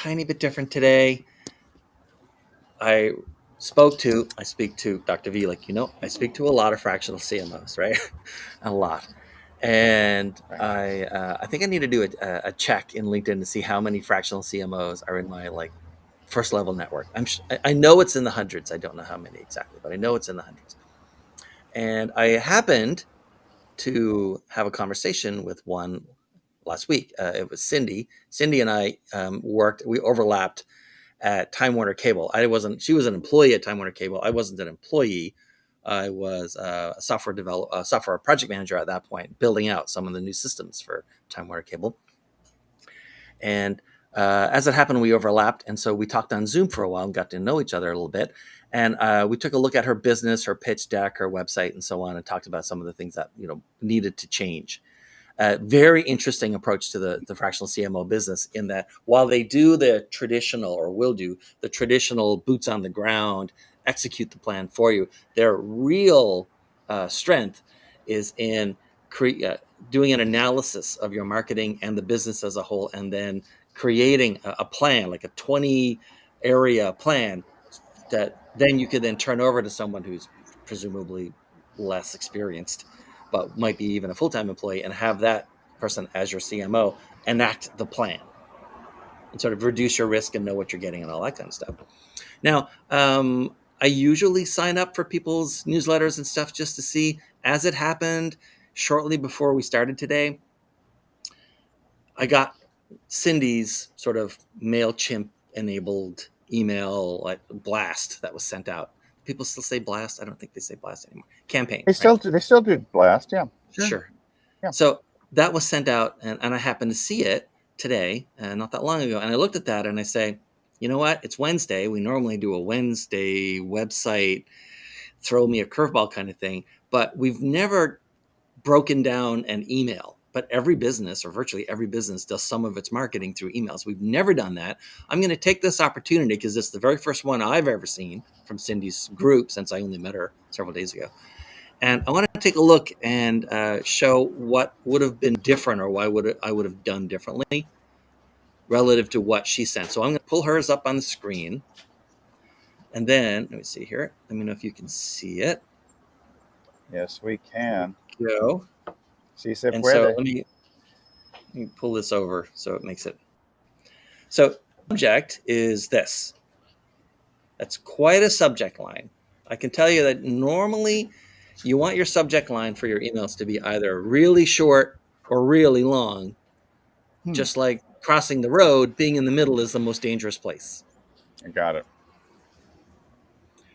tiny bit different today. I speak to Dr. V, I speak to a lot of fractional CMOs, right? A lot. And I think I need to do a check in LinkedIn to see how many fractional CMOs are in my first level network. I know it's in the hundreds. I don't know how many exactly, but I know it's in the hundreds. And I happened to have a conversation with one last week. It was Cindy. Cindy and I we overlapped at Time Warner Cable. She was an employee at Time Warner Cable. I wasn't an employee. I was a software project manager at that point, building out some of the new systems for Time Warner Cable. And as it happened, we overlapped. And so we talked on Zoom for a while and got to know each other a little bit. And we took a look at her business, her pitch deck, her website, and so on, and talked about some of the things that needed to change. Very interesting approach to the fractional CMO business, in that while they do the traditional, or will do the traditional boots on the ground, execute the plan for you, their real strength is in doing an analysis of your marketing and the business as a whole, and then creating a plan, like a 20 area plan that then you could then turn over to someone who's presumably less experienced, but might be even a full-time employee, and have that person as your CMO enact the plan and sort of reduce your risk and know what you're getting and all that kind of stuff. Now, I usually sign up for people's newsletters and stuff just to see. As it happened, shortly before we started today, I got Cindy's sort of MailChimp enabled email blast that was sent out. People still say blast? I don't think they say blast anymore. Campaign. They still do blast, yeah. Sure. Yeah. So that was sent out, and I happened to see it today, not that long ago. And I looked at that and I say, you know what? It's Wednesday. We normally do a Wednesday website, throw me a curveball kind of thing, but we've never broken down an email. But every business, or virtually every business, does some of its marketing through emails. We've never done that. I'm going to take this opportunity, because it's the very first one I've ever seen from Cindy's group, since I only met her several days ago. And I want to take a look and show what would have been different, or why I would have done differently relative to what she sent. So I'm going to pull hers up on the screen. And then, let me see here. Let me know if you can see it. Yes, we can. Go. Sí se and puede. so let me pull this over so it makes it. So subject is this. That's quite a subject line. I can tell you that normally you want your subject line for your emails to be either really short or really long. Just like crossing the road, being in the middle is the most dangerous place. I got it.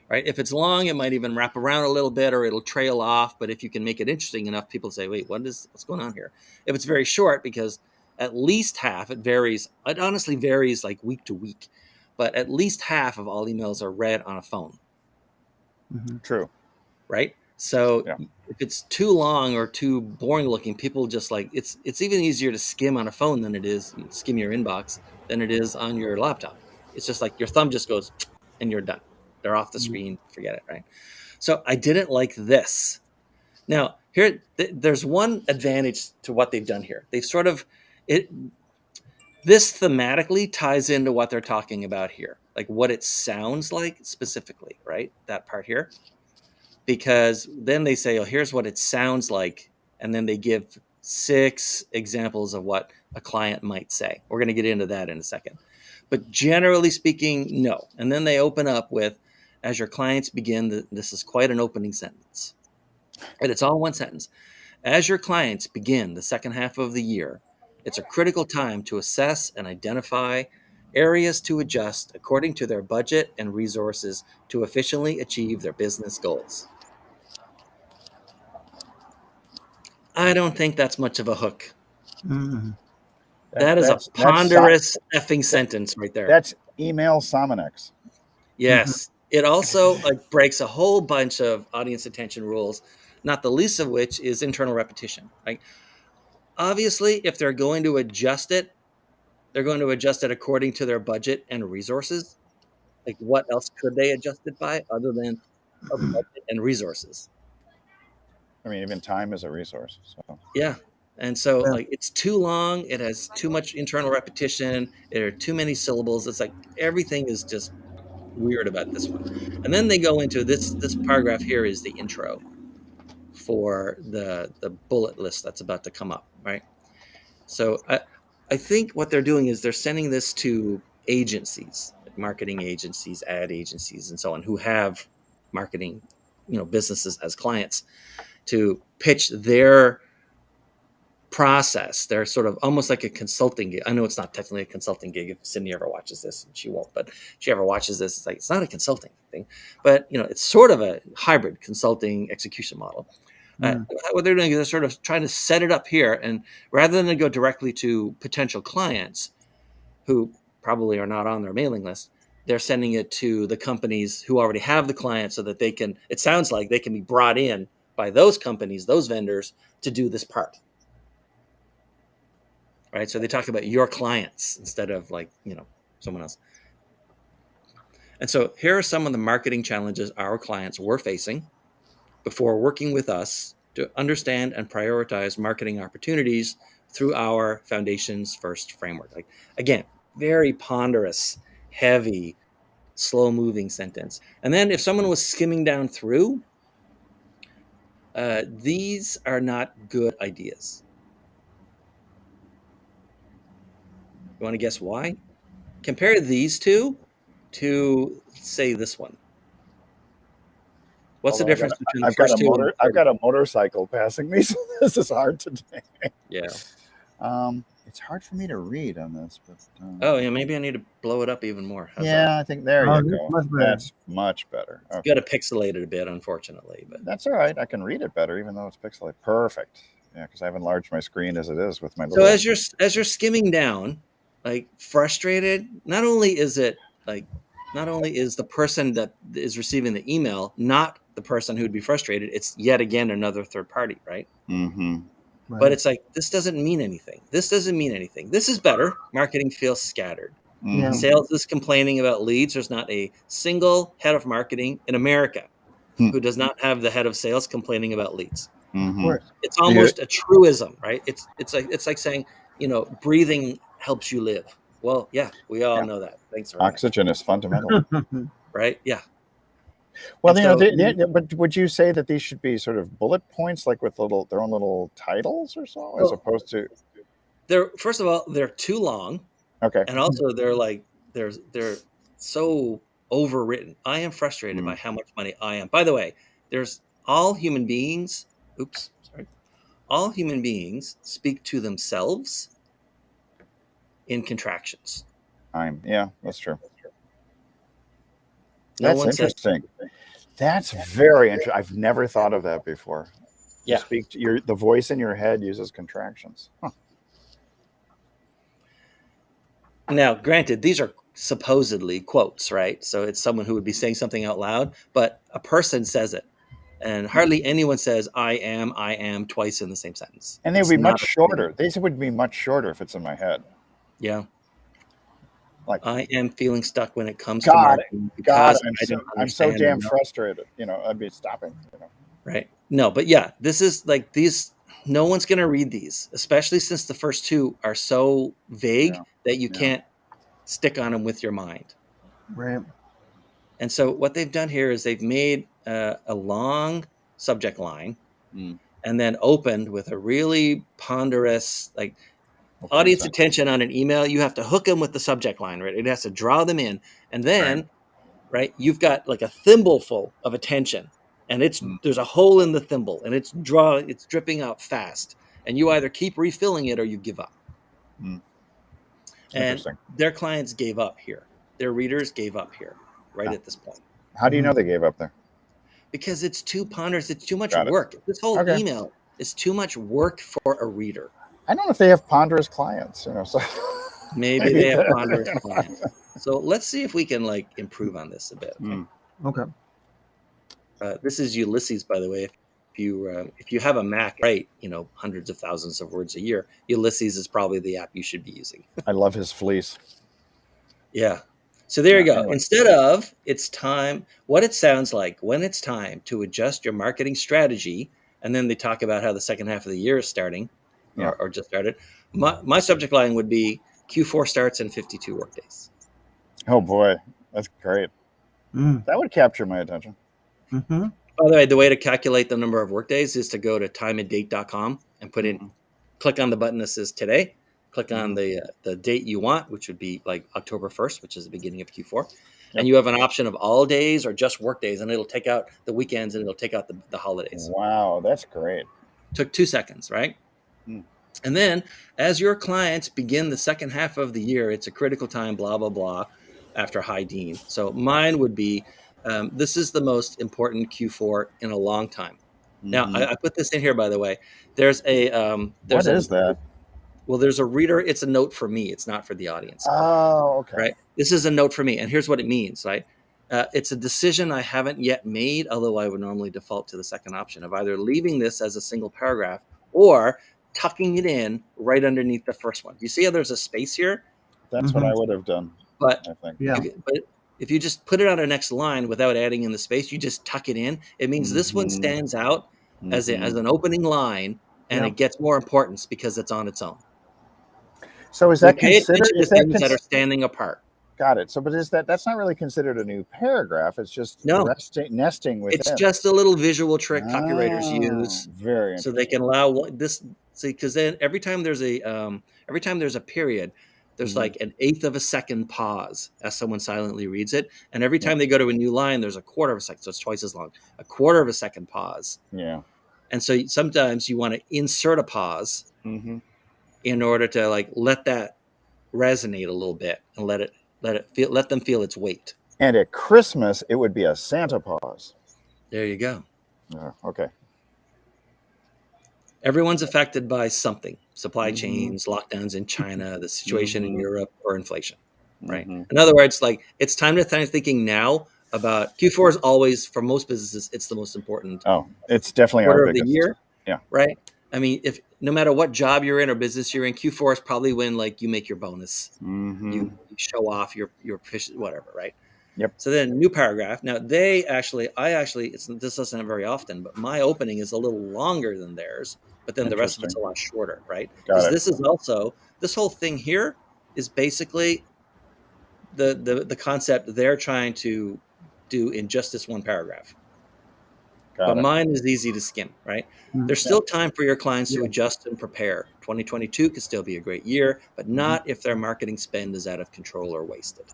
Right? If it's long, it might even wrap around a little bit, or it'll trail off. But if you can make it interesting enough, people say, wait, what's going on here? If it's very short, because at least half, it varies. It honestly varies like week to week, but at least half of all emails are read on a phone. Mm-hmm. True. Right? So if it's too long or too boring looking, people just it's even easier to skim on a phone than it is skim your inbox than it is on your laptop. It's just like your thumb just goes and you're done. They're off the screen. Forget it. Right? So I didn't like this. Now here, there's one advantage to what they've done here. They've sort of this thematically ties into what they're talking about here, like what it sounds like specifically, right? That part here. Because then they say, oh, here's what it sounds like. And then they give 6 examples of what a client might say. We're going to get into that in a second. But generally speaking, no. And then they open up with, as your clients begin, this is quite an opening sentence. And it's all one sentence. As your clients begin the second half of the year, it's a critical time to assess and identify areas to adjust according to their budget and resources to efficiently achieve their business goals. I don't think that's much of a hook. Mm-hmm. That is a ponderous effing sentence right there. That's email Sominex. Yes. Mm-hmm. It also breaks a whole bunch of audience attention rules, not the least of which is internal repetition. Right? Obviously, if they're going to adjust it, they're going to adjust it according to their budget and resources. Like, what else could they adjust it by other than a budget and resources? I mean, even time is a resource. So yeah. And so Yeah. like it's too long, it has too much internal repetition, there are too many syllables. It's like everything is just weird about this one. And then they go into this paragraph here is the intro for the bullet list that's about to come up, right? So I think what they're doing is they're sending this to agencies, like marketing agencies, ad agencies, and so on, who have marketing, businesses as clients to pitch their process. They're sort of almost like a consulting gig. I know it's not technically a consulting gig. If Cindy ever watches this, and she won't, but if she ever watches this, it's like it's not a consulting thing, but it's sort of a hybrid consulting execution model. What they're doing is they're sort of trying to set it up here, and rather than go directly to potential clients who probably are not on their mailing list, they're sending it to the companies who already have the client so that it sounds like they can be brought in by those companies, those vendors, to do this part. Right? So they talk about your clients instead of someone else. And so here are some of the marketing challenges our clients were facing before working with us to understand and prioritize marketing opportunities through our Foundations First framework. Like, again, very ponderous, heavy, slow moving sentence. And then if someone was skimming down through, these are not good ideas. You want to guess why? Compare these two to, say, this one. What's the difference between the first two and the I've third? got a motorcycle passing me, so this is hard today. Yeah. It's hard for me to read on this, but Oh, yeah. Maybe I need to blow it up even more. How's yeah, that? I think there Oh, you that's go. much better. That's much better. It's Okay. got to pixelate it a bit, unfortunately, but That's all right. I can read it better, even though it's pixelated. Perfect. Yeah, because I've enlarged my screen as it is with my so little. as you're skimming down, like frustrated, not only is the person that is receiving the email not the person who'd be frustrated, it's yet again another third party, right? Mm-hmm. Right. But it's like, this doesn't mean anything. This doesn't mean anything. This is better. Marketing feels scattered. Yeah. Sales is complaining about leads. There's not a single head of marketing in America who does not have the head of sales complaining about leads. Mm-hmm. Of course. It's almost a truism, right? It's like saying, breathing helps you live. Well, yeah, we all know that. Thanks very much. Oxygen is fundamental. Right? Yeah. Well, And so, but would you say that these should be sort of bullet points, like with their own little titles or so, as opposed to? first of all, they're too long, Okay. and also they're so overwritten. I am frustrated by how much money I am. By the way, all human beings. All human beings speak to themselves in contractions. Yeah, that's true. No That's one says. interesting. That's very interesting. I've never thought of that before. Yeah. The voice in your head uses contractions. Huh. Now, granted, these are supposedly quotes, right? So it's someone who would be saying something out loud, but a person says it. And hardly anyone says I am twice in the same sentence. And they would be much shorter. These would be much shorter if it's in my head. Yeah. Like, I am feeling stuck when it comes to God, marketing because I'm so damn frustrated. I'd be stopping. Right. No, but yeah, this is like these. No one's going to read these, especially since the first two are so vague that you can't stick on them with your mind. Right. And so what they've done here is they've made a long subject line and then opened with a really ponderous, like, audience attention on an email. You have to hook them with the subject line, right? It has to draw them in. And then, right, you've got like a thimbleful of attention, and there's a hole in the thimble, and it's dripping out fast. And you either keep refilling it or you give up. And their clients gave up here. Their readers gave up here, right at this point. How do you know they gave up there? Because it's too ponderous. It's too much work. This whole email is too much work for a reader. I don't know if they have ponderous clients, so maybe they have ponderous clients. So let's see if we can improve on this a bit. Okay. This is Ulysses, by the way. If you have a Mac, write hundreds of thousands of words a year, Ulysses is probably the app you should be using. I love his fleece. Yeah. So there you go. Anyway. Instead of what it sounds like when it's time to adjust your marketing strategy, and then they talk about how the second half of the year is starting. or just started. My subject line would be Q4 starts in 52 workdays. Oh boy, that's great. That would capture my attention. By the way, the way to calculate the number of workdays is to go to timeanddate.com and put in, click on the button that says today, click on the date you want, which would be like October 1st, which is the beginning of Q4. And you have an option of all days or just work days, and it'll take out the weekends and it'll take out the holidays. Wow, that's great. Took 2 seconds, right? And then as your clients begin the second half of the year, it's a critical time, blah, blah, blah, after high Dean. So mine would be, this is the most important Q4 in a long time. Now, I put this in here, by the way. There's a what is that? Well, there's a reader. It's a note for me. It's not for the audience. Oh, okay. Right. This is a note for me, and here's what it means. Right. It's a decision I haven't yet made, although I would normally default to the second option of either leaving this as a single paragraph or tucking it in right underneath the first one. Do you see how there's a space here? That's what I would have done. But I think. but if you just put it on the next line without adding in the space, you just tuck it in. It means this one stands out as an opening line, and it gets more importance because it's on its own. So is that considered things that are standing apart? Got it. So, but that's not really considered a new paragraph. It's just nesting within. It's just a little visual trick copywriters use, very so they can allow this. See, because then every time there's a period, there's like an eighth of a second pause as someone silently reads it, and every time they go to a new line, there's a quarter of a second, so it's twice as long. A quarter of a second pause. Yeah. And so sometimes you want to insert a pause in order to like let that resonate a little bit and let them feel its weight. And at Christmas, it would be a Santa pause. There you go. Okay. Everyone's affected by something: supply chains, lockdowns in China, the situation in Europe, or inflation. Right. In other words, like it's time to start thinking now about Q4 is always, for most businesses, it's the most important. Oh, it's definitely quarter our of biggest. The year. Yeah. Right. I mean, if no matter what job you're in or business you're in, Q4 is probably when like you make your bonus, you show off your proficiency, whatever, right? Yep. So then new paragraph. Now this doesn't happen very often, but my opening is a little longer than theirs, but then the rest of it's a lot shorter, right? Because this is also, this whole thing here is basically the concept they're trying to do in just this one paragraph. But mine is easy to skim, right? There's still time for your clients to adjust and prepare. 2022 could still be a great year, but not if their marketing spend is out of control or wasted.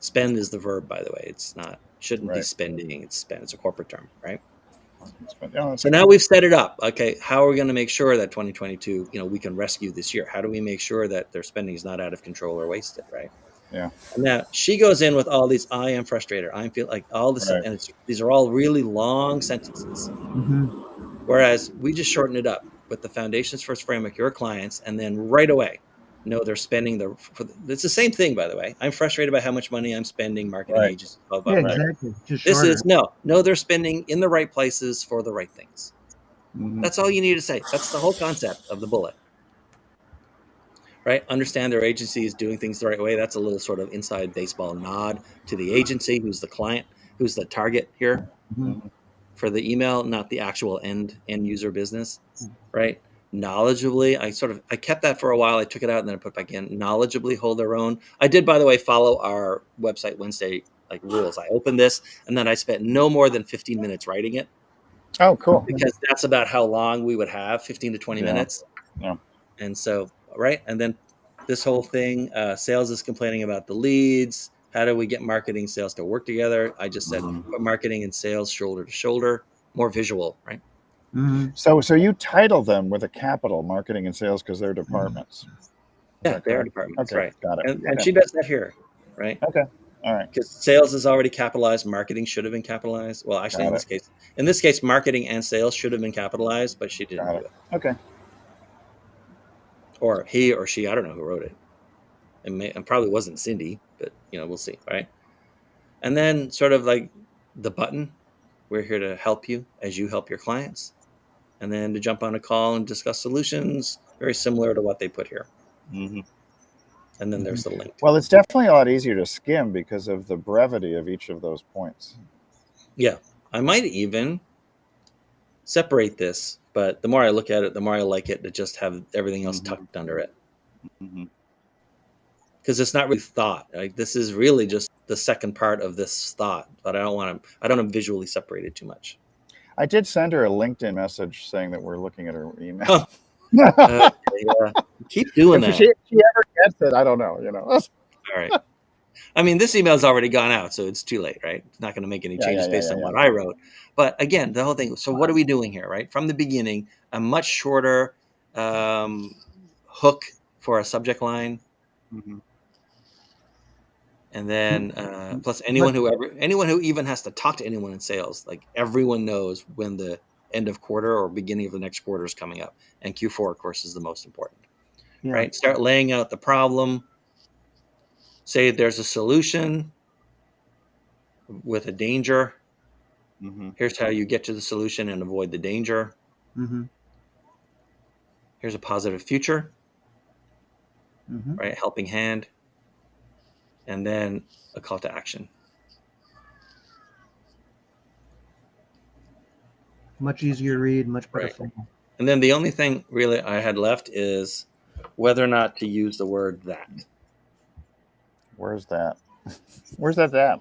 Spend is the verb, by the way. It's not, shouldn't be spending, it's spend. It's a corporate term, right? So now we've set it up. Okay, how are we going to make sure that 2022, we can rescue this year? How do we make sure that their spending is not out of control or wasted, right? Yeah. And now she goes in with all these, I am frustrated. I feel like all this, and these are all really long sentences. Whereas we just shorten it up with the Foundations First framework, your clients, and then right away, they're spending it's the same thing, by the way. I'm frustrated by how much money I'm spending, marketing agencies, blah, blah, blah. Exactly. This is they're spending in the right places for the right things. That's all you need to say. That's the whole concept of the bullet. Right? Understand their agency is doing things the right way. That's a little sort of inside baseball nod to the agency, who's the client, who's the target here for the email, not the actual end user business, right? Knowledgeably, I kept that for a while. I took it out and then I put it back in. Knowledgeably hold their own. I did, by the way, follow our website Wednesday rules. I opened this and then I spent no more than 15 minutes writing it. Oh, cool. Because that's about how long we would have, 15 to 20 minutes. Yeah. And so, right. And then this whole thing, sales is complaining about the leads. How do we get marketing sales to work together? I just said put marketing and sales shoulder to shoulder, more visual, right? So you title them with a capital, marketing and sales, because they're departments. Yeah, they're departments, okay, right? Got it. And she does that here, right? Okay, all right. Because sales is already capitalized, marketing should have been capitalized. Well, actually, in this case, marketing and sales should have been capitalized, but she didn't do it. Okay. Or he or she, I don't know who wrote it. It probably wasn't Cindy, but we'll see, right? And then sort of like the button, we're here to help you as you help your clients. And then to jump on a call and discuss solutions, very similar to what they put here. And then there's the link. Well, it's definitely a lot easier to skim because of the brevity of each of those points. Yeah. I might even separate this But the more I look at it, the more I like it to just have everything else Mhm. tucked under it. Mhm. Because it's not really thought. Like, this is really just the second part of this thought, but I don't want to visually separate it too much. I did send her a LinkedIn message saying that we're looking at her email. Oh, okay, yeah. Keep doing If that. she ever gets it, I don't know. All right. I mean, this email's already gone out, so it's too late, right? It's not going to make any Yeah, yeah, changes yeah, based yeah, on yeah. what I wrote. But again, the whole thing. So what are we doing here, right? From the beginning, a much shorter hook for a subject line, Mhm. and then plus But anyone who even has to talk to anyone in sales, like everyone knows when the end of quarter or beginning of the next quarter is coming up, and Q4, of course, is the most important, yeah, right? Start laying out the problem. Say there's a solution with a danger. Mhm. Here's how you get to the solution and avoid the danger. mm-hmm, Here's a positive future, mm-hmm. right? Helping hand, and then a call to action. Much easier to read, much better Right. flow. And then the only thing really I had left is whether or not to use the word that. Where's that? Where's that at?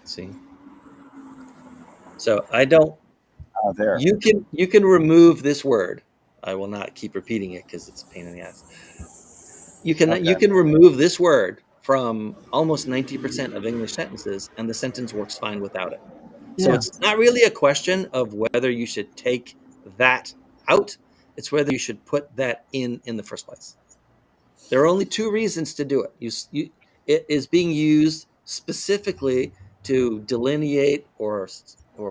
See? So I don't Oh, there. you can remove this word. I will not keep repeating it because it's a pain in the ass. Okay. You can remove this word from almost 90% of English sentences and the sentence works fine without it. So Yeah. it's not really a question of whether you should take that out. It's whether you should put that in the first place. There are only two reasons to do it. It is being used specifically to delineate or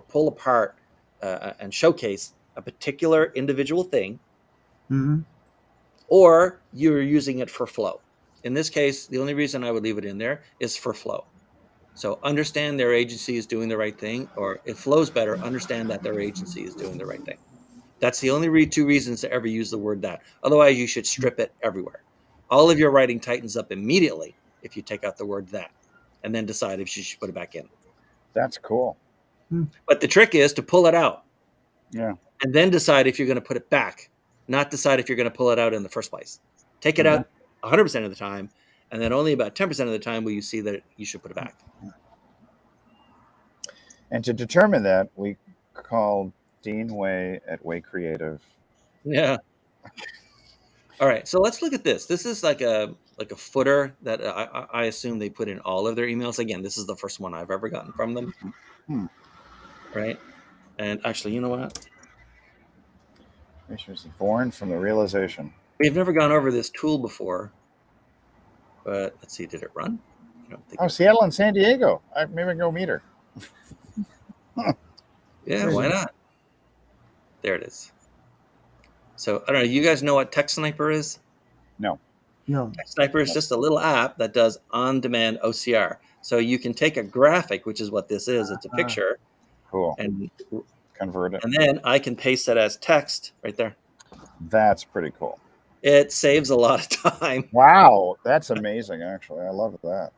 pull apart and showcase a particular individual thing, Mm-hmm. or you're using it for flow. In this case, the only reason I would leave it in there is for flow. So understand their agency is doing the right thing, or it flows better, understand that their agency is doing the right thing. That's the only two reasons to ever use the word that. Otherwise, you should strip it everywhere. All of your writing tightens up immediately if you take out the word that and then decide if you should put it back in. That's cool. But the trick is to pull it out Yeah. and then decide if you're going to put it back, not decide if you're going to pull it out in the first place. Take it Mhm. out 100% of the time, and then only about 10% of the time will you see that you should put it back. And to determine that, we called Dean Way at Way Creative. Yeah. All right. So let's look at this. This is like a footer that I assume they put in all of their emails. Again, this is the first one I've ever gotten from them. Hmm. Right. And actually, you know what? She was born from the realization. We've never gone over this tool before, but let's see. Did it run? I don't think Oh, it. Seattle and San Diego. Maybe I can go meet her. Yeah. Why not? There it is. So I don't know. You guys know what Text Sniper is? No. No. Text Sniper is just a little app that does on-demand OCR. So you can take a graphic, which is what this is. It's a picture, Cool. and Convert it. then I can paste it as text right there. That's pretty cool. It saves a lot of time. Wow. That's amazing, actually. I love that.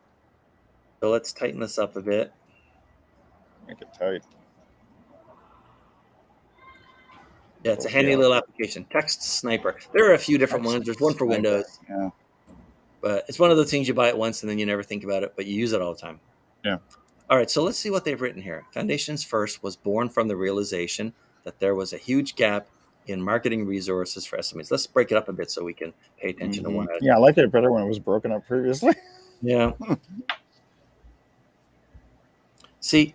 So let's tighten this up a bit. Make it tight. Yeah, it's a We'll handy feel it. little application. Text Sniper. There are a few different Text ones. There's one for Sniper. Windows, Yeah. but it's one of those things you buy it once and then you never think about it, but you use it all the time. Yeah. All right, so let's see what they've written here. Foundations First was born from the realization that there was a huge gap in marketing resources for SMEs. Let's break it up a bit so we can pay attention to one. Yeah, I like it better when it was broken up previously. Yeah. See,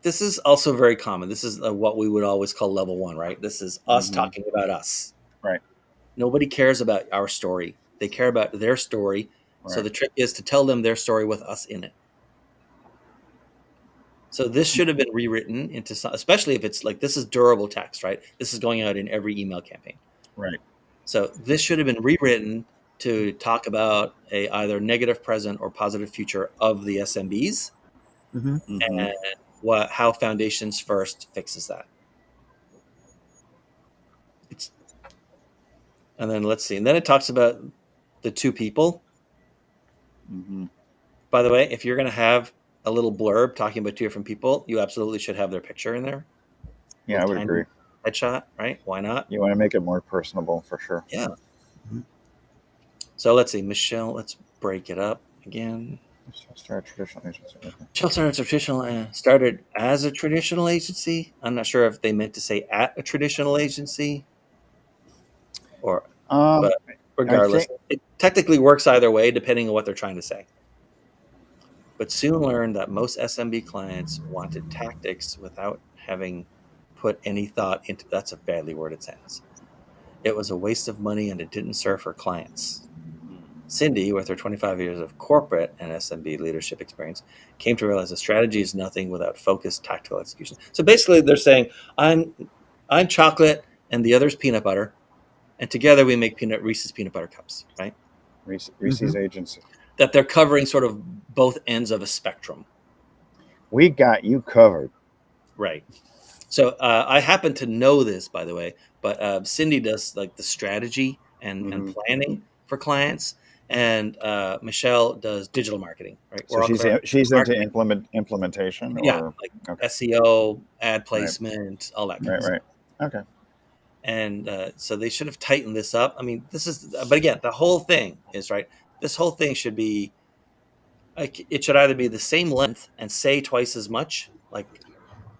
this is also very common. This is what we would always call level one, right? This is us talking about us. Right. Nobody cares about our story. They care about their story. Right. So the trick is to tell them their story with us in it. So this should have been rewritten into some, especially if it's like, this is durable text, right? This is going out in every email campaign. Right. So this should have been rewritten to talk about a either negative present or positive future of the SMBs, and how Foundations First fixes that. And then let's see. And then it talks about the two people. By the way, if you're going to have a little blurb talking about two different people, you absolutely should have their picture in there. Yeah, I would agree. headshot, right? Why not? You want to make it more personable for sure. Yeah. Mhm. So let's see, Michelle. Let's break it up again. Start a traditional agency. Okay. Michelle started as a traditional agency. I'm not sure if they meant to say at a traditional agency, or but I regardless, think it technically works either way, depending on what they're trying to say. But soon learned that most SMB clients wanted tactics without having put any thought into. That's a badly worded sentence. It was a waste of money and it didn't serve her clients. Cindy, with her 25 years of corporate and SMB leadership experience, came to realize a strategy is nothing without focused tactical execution. So basically, they're saying, I'm chocolate and the other's peanut butter, and together we make Reese's peanut butter cups, right? Reese's agency. That they're covering sort of both ends of a spectrum, We got you covered. right? So I happen to know this, by the way, but Cindy does like the strategy and Mhm. planning for clients, and Michelle does digital marketing, right? So We're all covered she's into marketing, implementation, yeah, or like okay, SEO, ad right, placement, all that kind of right, stuff. right. Okay. And so they should have tightened this up. I mean, this is, but again, the whole thing is right. This whole thing should be like it should either be the same length and say twice as much, like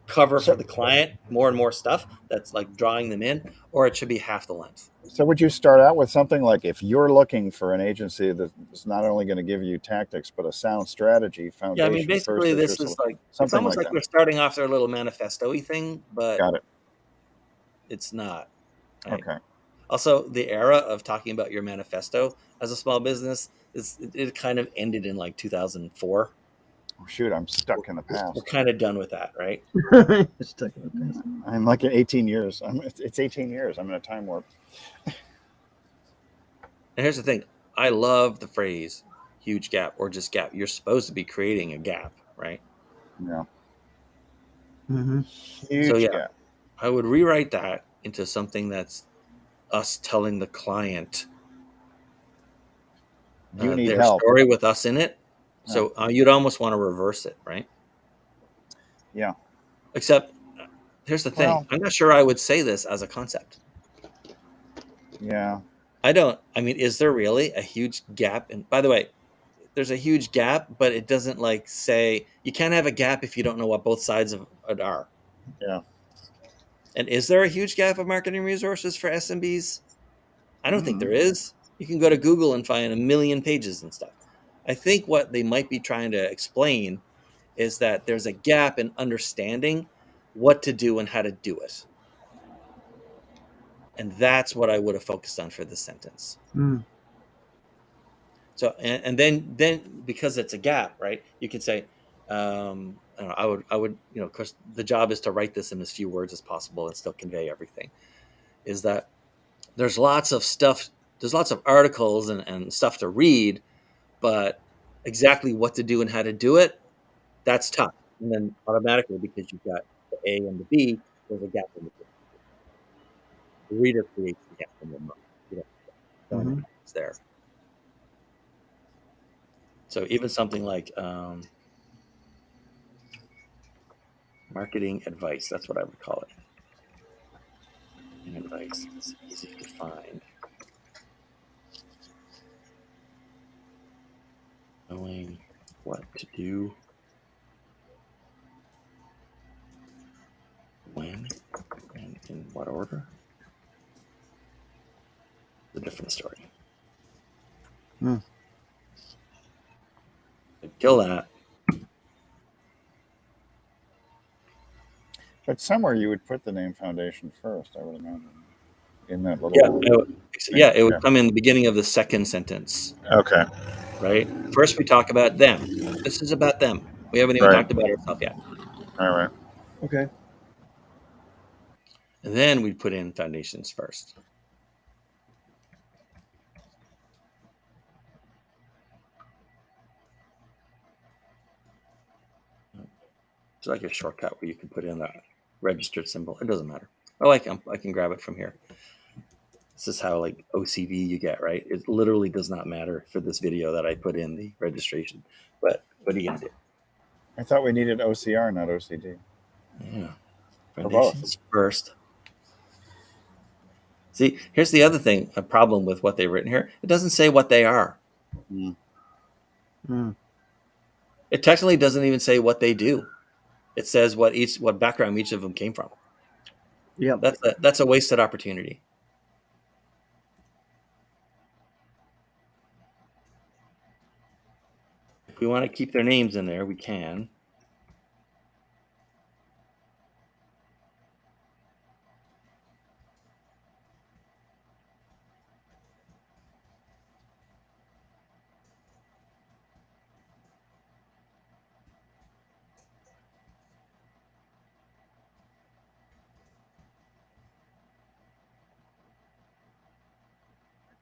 cover for So the client more and more stuff that's like drawing them in, or it should be half the length. so would you start out with something like, if you're looking for an agency that's not only going to give you tactics but a sound strategy, Yeah, I mean, foundation first basically, is your this is like it's something almost like like that. they're starting off their little manifesto-y thing, but Got it. it's not. Right. Okay. Also, the era of talking about your manifesto as a small business it kind of ended in like 2004. Oh, shoot, I'm stuck in the We're past. kind of done with that, right? Stuck in the past. I'm like at 18 years. It's 18 years. I'm in a time warp. And here's the thing: I love the phrase "huge gap" or just gap. You're supposed to be creating a gap, right? Yeah. Mm-hmm. So Huge yeah, gap. I would rewrite that into something that's us telling the client You need their help. story with us in it. Yeah. So you'd almost want to reverse it, right? Yeah. Except here's the thing: Well, I'm not sure I would say this as a concept. yeah. I don't. I mean, is there really a huge gap? And by the way, there's a huge gap, but it doesn't like say you can't have a gap if you don't know what both sides of it are. Yeah. And is there a huge gap of marketing resources for SMBs? I don't think there Mhm. is. You can go to Google and find a million pages and stuff. I think what they might be trying to explain is that there's a gap in understanding what to do and how to do it. And that's what I would have focused on for this sentence. Mm. So and then because it's a gap, right? You could say, I, don't know, I would of course the job is to write this in as few words as possible and still convey everything. Is that there's lots of stuff, there's lots of articles and stuff to read, but exactly what to do and how to do it, that's tough. And then automatically, because you've got the A and the B, there's a gap in between. The reader creates the gap in the mind. You don't know Mm-hmm. it's there. So even something like marketing advice, that's what I would call it. Marketing advice is easy to find. Knowing what to do, when, and in what order. A different story. Mm. Kill that. But somewhere you would put the name foundation first, I would imagine, in that Yeah, little thing. yeah, it would Yeah. come in the beginning of the second sentence, Okay. right? First, we talk about them. This is about them. We haven't even Right. talked about ourselves yet. All right. Okay. And then we put in foundations first. It's like a shortcut where you can put in that registered symbol. It doesn't matter. Oh, I can grab it from here. This is how like OCD you get, right? It literally does not matter for this video that I put in the registration. But what are you gonna do? I thought we needed OCR, not OCD. Yeah. Or both. Foundations first. See, here's the other thing, a problem with what they've written here. It doesn't say what they are. Mm. Mm. It technically doesn't even say what they do. It says what background each of them came from. Yep. That's a wasted opportunity. If we want to keep their names in there, we can.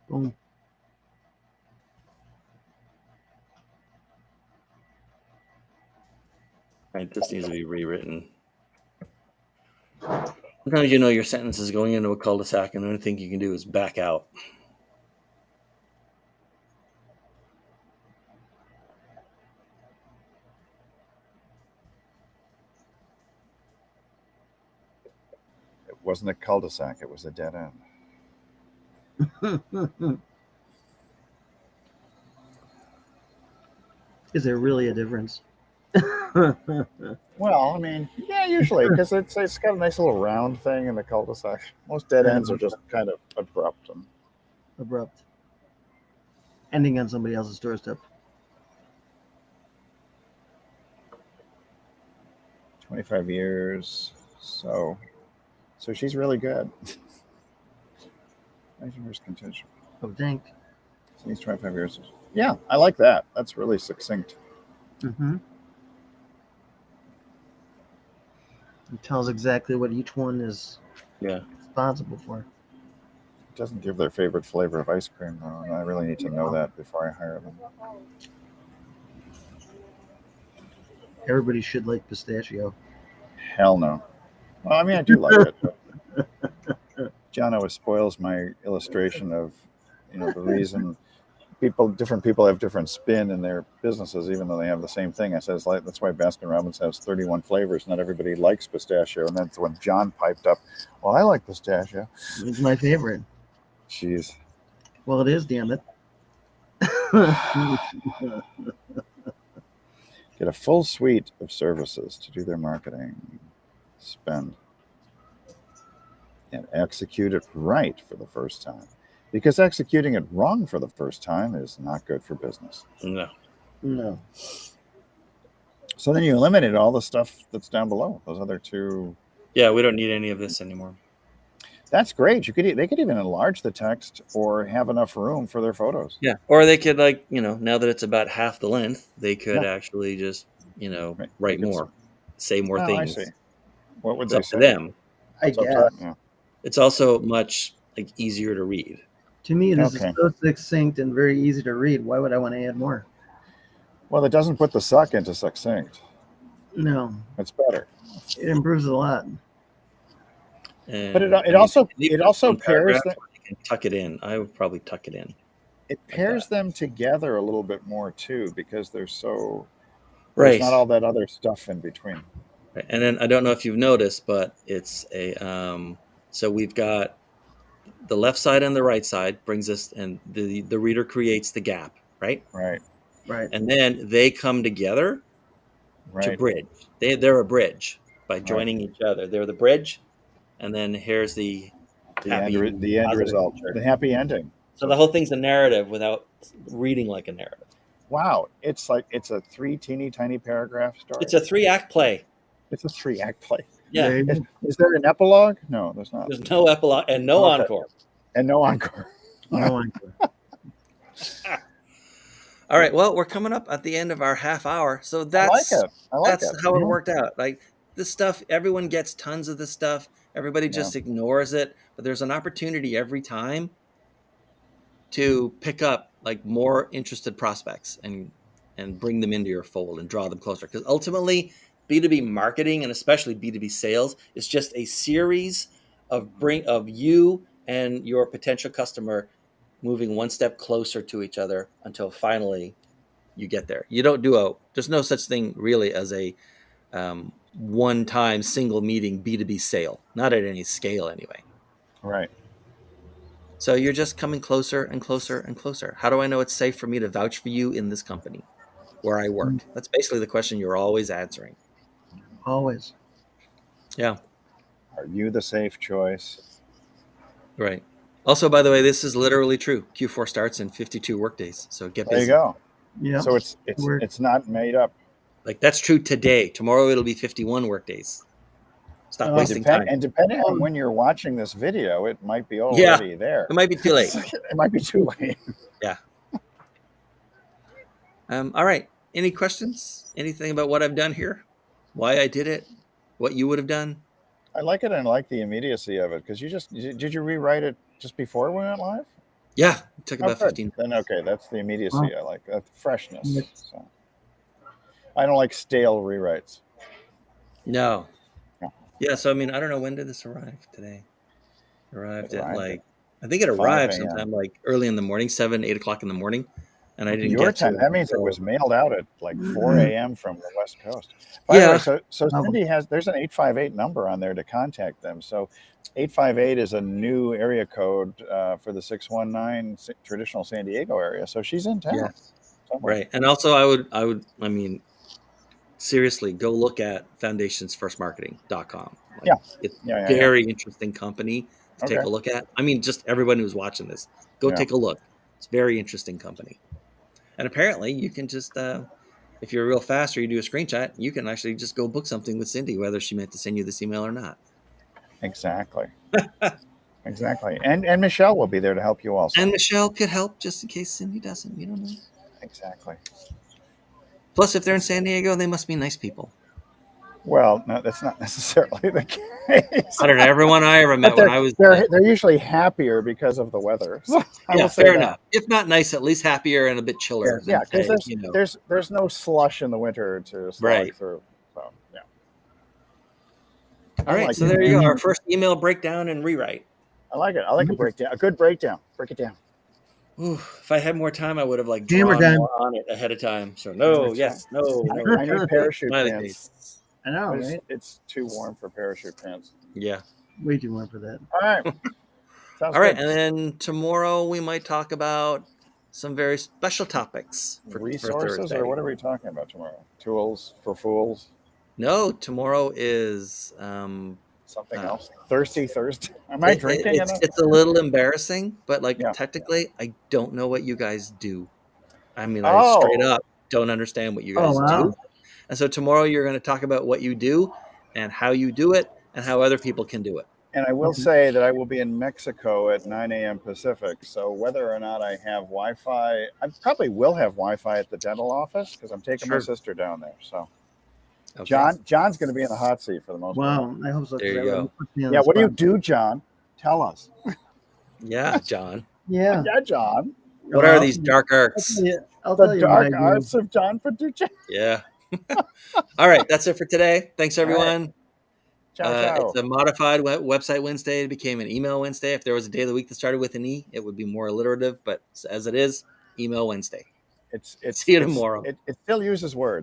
Boom. Right, this needs to be rewritten. Sometimes your sentence is going into a cul-de-sac, and the only thing you can do is back out. It wasn't a cul-de-sac. It was a dead end. Is there really a difference? Well, I mean, yeah, usually because it's got a nice little round thing in the cul-de-sac. Most dead ends are just kind of abrupt and Abrupt. Ending on somebody else's doorstep. 25 years. So she's really good. 25 years contention. Oh, dang. So he's 25 years. Yeah, I like that. That's really succinct. Mm-hmm. It tells exactly what each one is responsible for. It doesn't give their favorite flavor of ice cream, though, and I really need to know that before I hire them. Everybody should like pistachio. Hell no. Well, I mean, I do like it. But John always spoils my illustration of, the reason different people have different spin in their businesses, even though they have the same thing. I says, like, that's why Baskin Robbins has 31 flavors. Not everybody likes pistachio. And that's when John piped up, well, I like pistachio. It's my favorite. Jeez. Well, it is, damn it. Get a full suite of services to do their marketing. Spend. And execute it right for the first time. Because executing it wrong for the first time is not good for business. No. So then you eliminate all the stuff that's down below, those other two. Yeah, we don't need any of this anymore. That's great. They could even enlarge the text or have enough room for their photos. Yeah, or they could, now that it's about half the length, they could actually just, write more, say more things. I see. What would It's they up to say? them. I guess. Yeah. It's also much easier to read. To me, this is so succinct and very easy to read. Why would I want to add more? Well, it doesn't put the suck into succinct. No. It's better. It improves a lot. But it also pairs them. You can tuck it in. I would probably tuck it in. It pairs them together a little bit more too, because they're so right. There's not all that other stuff in between. Right. And then I don't know if you've noticed, but it's a so we've got the left side and the right side brings us, and the reader creates the gap, right? Right. And then they come together to bridge. They're a bridge by joining each other. They're the bridge, and then here's the end result, the happy ending. So the whole thing's a narrative without reading like a narrative. Wow, it's a 3 teeny tiny paragraph story. It's a 3-act play. It's a 3-act play. Yeah. Is there an epilogue? No, there's not. There's no epilogue and no encore. And no encore. No encore. All right. Well, we're coming up at the end of our half hour, so that's how it worked out. Like this stuff, everyone gets tons of this stuff. Everybody just ignores it, but there's an opportunity every time to pick up more interested prospects and bring them into your fold and draw them closer. Because ultimately, B2B marketing and especially B2B sales is just a series of you and your potential customer moving one step closer to each other until finally you get there. You don't there's no such thing really as a one-time single meeting B2B sale, not at any scale anyway. Right. So you're just coming closer and closer and closer. How do I know it's safe for me to vouch for you in this company where I work? That's basically the question you're always answering. Always. Yeah. Are you the safe choice? Right. Also, by the way, this is literally true. Q4 starts in 52 workdays, so get There you busy. go. Yeah. So it's not made up. Like that's true today. Tomorrow it'll be 51 workdays. Stop wasting time. And depending on when you're watching this video, it might be Yeah, already there. it might be too late. It might be too late. Yeah. All right. Any questions? Anything about what I've done here? Why I did it? What you would have done? I like it, and I like the immediacy of it because did you rewrite it just before we went live? Yeah, it took Oh, about good. 15. Then okay, that's the immediacy. Wow. I like that freshness. Yes. So I don't like stale rewrites. No. No. Yeah, so I mean, I don't know, when did this arrive today? Arrived at Arrived I think it 5 arrived a.m. sometime like early in the morning, 7, 8 o'clock in the morning. And I didn't Your get to time. it. That means it was mailed out at like 4 a.m. from the West Coast. By Yeah. the way, so Cindy there's an 858 number on there to contact them. So 858 is a new area code for the 619 traditional San Diego area. So she's in town. Yeah. Somewhere. Right. And also I mean, seriously, go look at foundationsfirstmarketing.com. Yeah. It's Yeah, a very interesting company to take Okay. a look at. I mean, just everybody who's watching this, go Yeah. take a look. It's a very interesting company. And apparently you can just, if you're real fast or you do a screenshot, you can actually just go book something with Cindy, whether she meant to send you this email or not. Exactly. Exactly. And Michelle will be there to help you also. And Michelle could help just in case Cindy doesn't. You don't know. Exactly. Plus, if they're in San Diego, they must be nice people. Well, no, that's not necessarily the case. I don't know. Everyone I ever met when I was they're usually happier because of the weather. So yeah, fair enough. If not nice, at least happier and a bit chiller. Yeah, because you know. there's no slush in the winter to slog through. So yeah. All right, so there you go. Our first email breakdown and rewrite. I like it. I like a breakdown. A good breakdown. Break it down. Ooh, if I had more time, I would have like Hammer drawn time. more on it ahead of time. So no, yes, no. I need parachute pants. I know, right? It's too warm for parachute pants. Yeah. Way too warm for that. All right. All right, and then tomorrow we might talk about some very special topics for resources, Thursday. or what are we talking about tomorrow? Tools for fools? No, tomorrow is something else. Thirsty Thursday. Am I drinking enough? It's a little embarrassing, but technically, I don't know what you guys do. I mean, I straight up don't understand what you guys do. And so tomorrow you're going to talk about what you do and how you do it and how other people can do it. And I will say that I will be in Mexico at 9 a.m. Pacific. So whether or not I have Wi-Fi, I probably will have Wi-Fi at the dental office because I'm taking my sister down there. So John's going to be in the hot seat for the most part. Wow, I hope so. There you go. Yeah, what do you do, John? Tell us. Yeah, John. Yeah, John. What are these dark arts? I'll tell you the dark arts of John Petrucci. Yeah. All right, that's it for today. Thanks, everyone. Right. Ciao. It's a modified website Wednesday. It became an email Wednesday. If there was a day of the week that started with an E, it would be more alliterative. But as it is, email Wednesday. See you tomorrow. It still uses words.